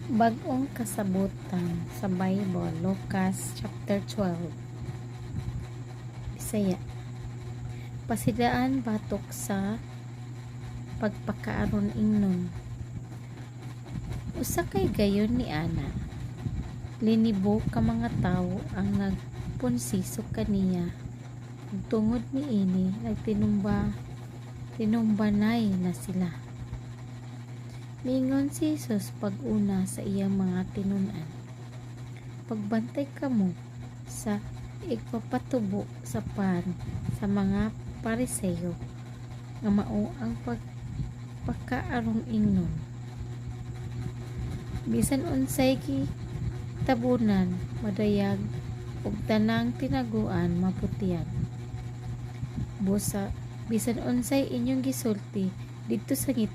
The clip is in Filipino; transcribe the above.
Bag-ong kasabutan sa Bible, Lucas chapter 12. Bisaya. Pasidaan batok sa pagpakaaron ingnon. Usa kay gayon ni ana. Linibo ka mga tawo ang nagpunsisok kaniya. Tungod ni ini tinumbanay na sila. Mingon si Jesus pag-una sa iyang mga tinunan. Pagbantay kamo sa igpapatubo sa pan sa mga Pariseo nga mao ang pagpakaarong ingnon. Bisan unsay tabunan madayag ug tanang tinaguan maputiyag. Busa bisan unsay inyong gisulti didto sa ngit